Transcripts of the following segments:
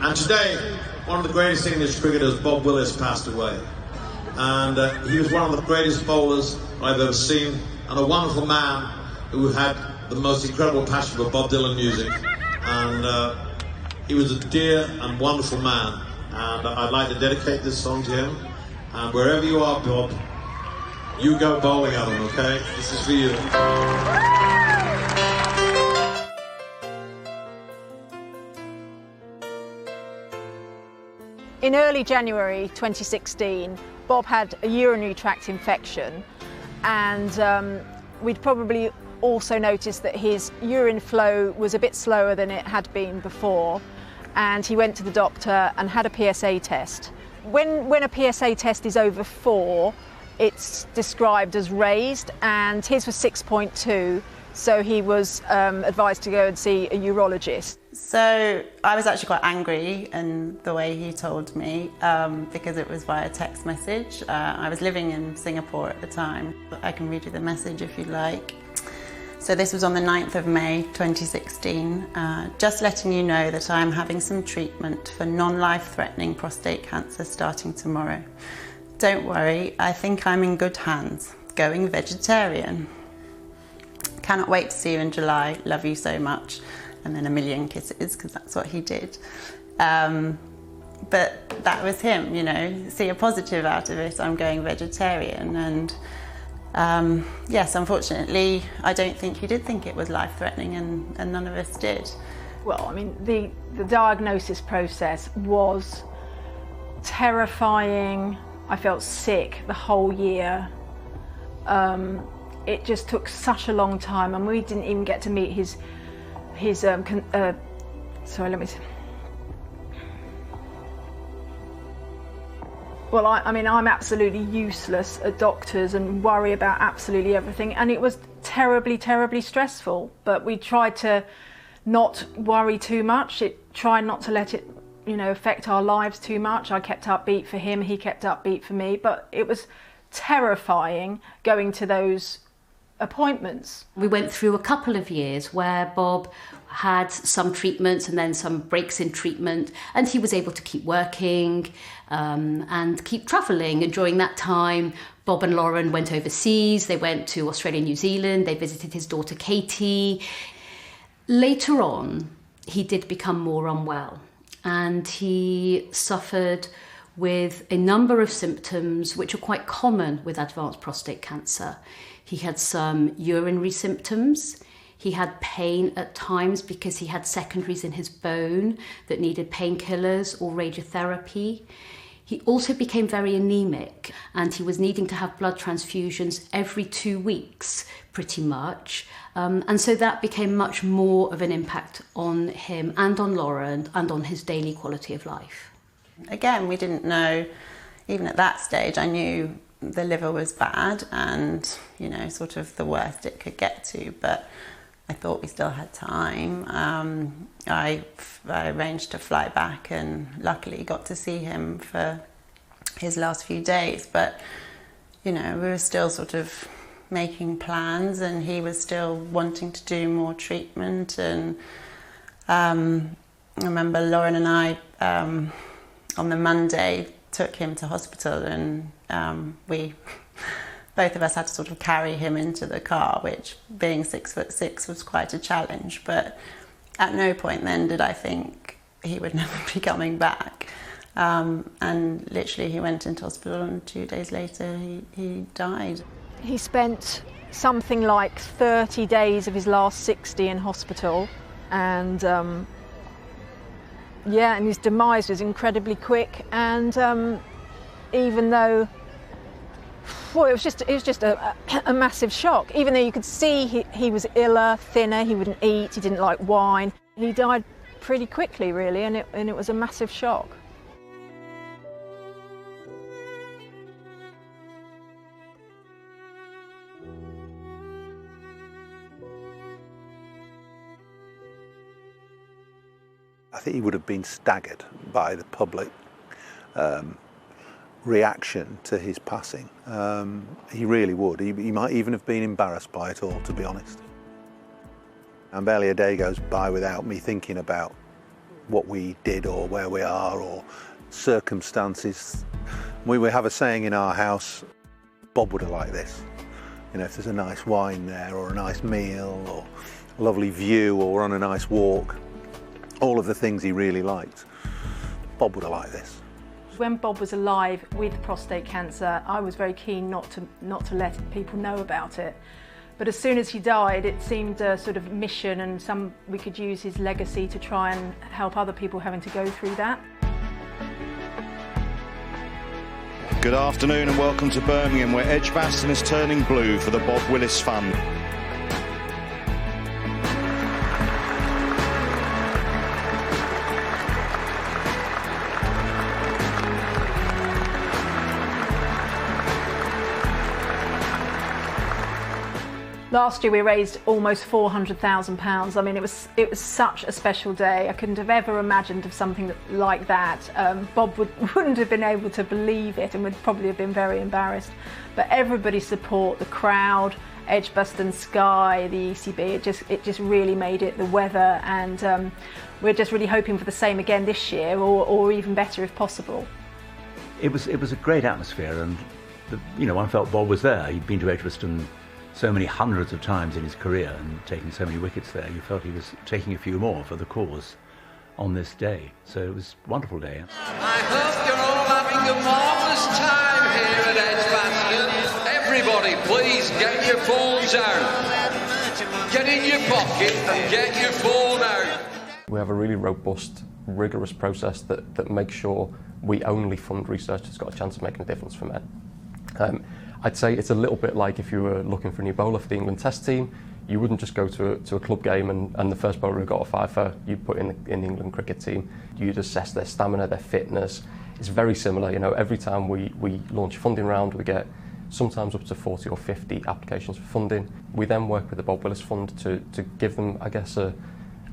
And today, one of the greatest English cricketers, Bob Willis, passed away. And he was one of the greatest bowlers I've ever seen, and a wonderful man who had the most incredible passion for Bob Dylan music. And he was a dear and wonderful man. And I'd like to dedicate this song to him. And wherever you are, Bob, you go bowling at him, okay? This is for you. In early January 2016, Bob had a urinary tract infection, and we'd probably also noticed that his urine flow was a bit slower than it had been before, and he went to the doctor and had a PSA test. When a PSA test is over 4, it's described as raised, and his was 6.2, so he was advised to go and see a urologist. So I was actually quite angry in the way he told me, because it was via text message. I was living in Singapore at the time. I can read you the message if you'd like. So this was on the 9th of May 2016. Just letting you know that I'm having some treatment for non-life-threatening prostate cancer starting tomorrow. Don't worry, I think I'm in good hands. Going vegetarian. Cannot wait to see you in July. Love you so much. And then a million kisses, because that's what he did. But that was him, you know, see a positive out of it. I'm going vegetarian. And yes, unfortunately, I don't think he did think it was life-threatening, and none of us did. Well, I mean, the diagnosis process was terrifying. I felt sick the whole year. It just took such a long time, and we didn't even get to meet his sorry, let me see. Well, I mean, I'm absolutely useless at doctors and worry about absolutely everything, and it was terribly, terribly stressful. But we tried to not worry too much. Tried not to let it, you know, affect our lives too much. I kept upbeat for him, he kept upbeat for me, but it was terrifying going to those appointments. We went through a couple of years where Bob had some treatments and then some breaks in treatment, and he was able to keep working and keep travelling. And during that time, Bob and Lauren went overseas. They went to Australia and New Zealand. They visited his daughter Katie. Later on, he did become more unwell, and he suffered with a number of symptoms which are quite common with advanced prostate cancer. He had some urinary symptoms. He had pain at times because he had secondaries in his bone that needed painkillers or radiotherapy. He also became very anemic, and he was needing to have blood transfusions every 2 weeks, pretty much. And so that became much more of an impact on him and on Lauren and on his daily quality of life. Again, we didn't know, even at that stage, I knew the liver was bad and, you know, sort of the worst it could get to, but I thought we still had time. I arranged to fly back and luckily got to see him for his last few days, but, you know, we were still sort of making plans, and he was still wanting to do more treatment. And I remember Lauren and I, on the Monday, took him to hospital, and both of us had to sort of carry him into the car, which, being 6'6", was quite a challenge. But at no point then did I think he would never be coming back. And literally he went into hospital, and 2 days later he died. He spent something like 30 days of his last 60 in hospital, and yeah, and his demise was incredibly quick. And even though, well, it was just a massive shock. Even though you could see he was iller, thinner, he wouldn't eat, he didn't like wine. He died pretty quickly, really, and it was a massive shock. I think he would have been staggered by the public reaction to his passing. He really would. He might even have been embarrassed by it all, to be honest. And barely a day goes by without me thinking about what we did or where we are or circumstances. We have a saying in our house, Bob would have liked this. You know, if there's a nice wine there or a nice meal or a lovely view or we're on a nice walk, all of the things he really liked, Bob would have liked this. When Bob was alive with prostate cancer, I was very keen not to let people know about it. But as soon as he died, it seemed a sort of mission, and we could use his legacy to try and help other people having to go through that. Good afternoon and welcome to Birmingham, where Edgbaston is turning blue for the Bob Willis Fund. Last year we raised almost £400,000. I mean, it was such a special day. I couldn't have ever imagined of something like that. Bob wouldn't have been able to believe it and would probably have been very embarrassed. But everybody's support, the crowd, Edgbaston Sky, the ECB, it just really made it, the weather, and we're just really hoping for the same again this year, or even better if possible. It was a great atmosphere, and one felt Bob was there. He'd been to Edgbaston so many hundreds of times in his career and taken so many wickets there. You felt he was taking a few more for the cause on this day. So it was a wonderful day. I hope you're all having a marvellous time here at Edgbaston. Everybody, please get your phones out. Get in your pocket and get your phone out. We have a really robust, rigorous process that makes sure we only fund research that's got a chance of making a difference for men. I'd say it's a little bit like if you were looking for a new bowler for the England Test team. You wouldn't just go to a club game and the first bowler who got a fifer, you'd put in the England cricket team. You'd assess their stamina, their fitness. It's very similar. Every time we launch a funding round, we get sometimes up to 40 or 50 applications for funding. We then work with the Bob Willis Fund to give them, I guess, a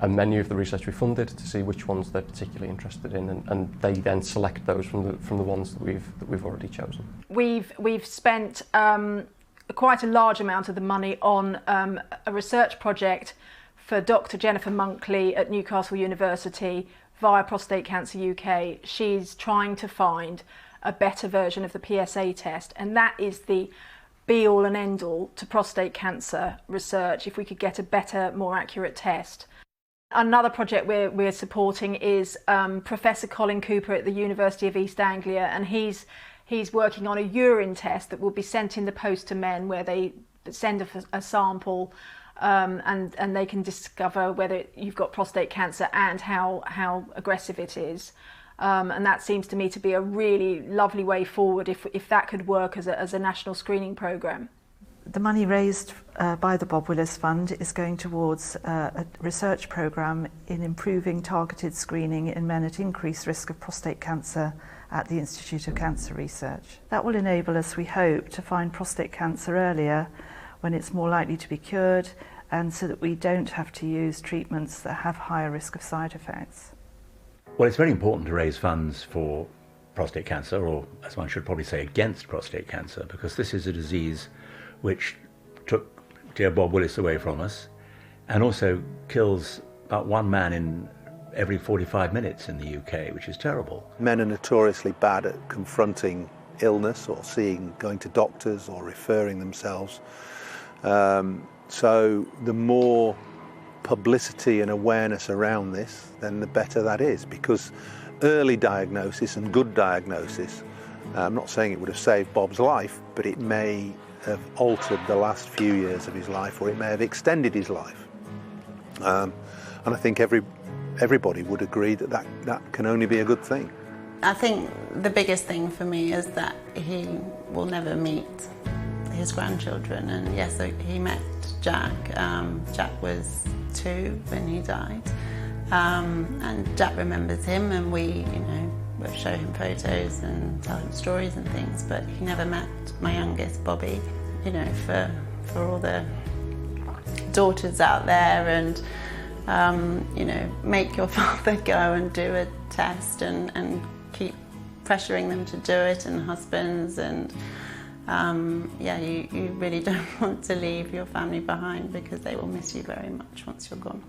menu of the research we funded to see which ones they're particularly interested in, and they then select those from the ones that we've already chosen. We've spent quite a large amount of the money on a research project for Dr. Jennifer Monkley at Newcastle University via Prostate Cancer UK. She's trying to find a better version of the PSA test, and that is the be-all and end-all to prostate cancer research. If we could get a better, more accurate test. Another project we're supporting is Professor Colin Cooper at the University of East Anglia, and he's working on a urine test that will be sent in the post to men, where they send a sample and they can discover whether you've got prostate cancer and how aggressive it is. And that seems to me to be a really lovely way forward if that could work as a national screening programme. The money raised by the Bob Willis Fund is going towards a research programme in improving targeted screening in men at increased risk of prostate cancer at the Institute of Cancer Research. That will enable us, we hope, to find prostate cancer earlier when it's more likely to be cured, and so that we don't have to use treatments that have higher risk of side effects. Well, it's very important to raise funds for prostate cancer, or as one should probably say, against prostate cancer, because this is a disease which took dear Bob Willis away from us, and also kills about one man in every 45 minutes in the UK, which is terrible. Men are notoriously bad at confronting illness or going to doctors or referring themselves. So the more publicity and awareness around this, then the better that is, because early diagnosis and good diagnosis, I'm not saying it would have saved Bob's life, but it may have altered the last few years of his life, or it may have extended his life. And I think everybody would agree that can only be a good thing. I think the biggest thing for me is that he will never meet his grandchildren, and yes, he met Jack. Jack was 2 when he died, and Jack remembers him, and we'll show him photos and tell him stories and things, but he never met my youngest, Bobby. For all the daughters out there, and make your father go and do a test and keep pressuring them to do it, and husbands, and you really don't want to leave your family behind, because they will miss you very much once you're gone.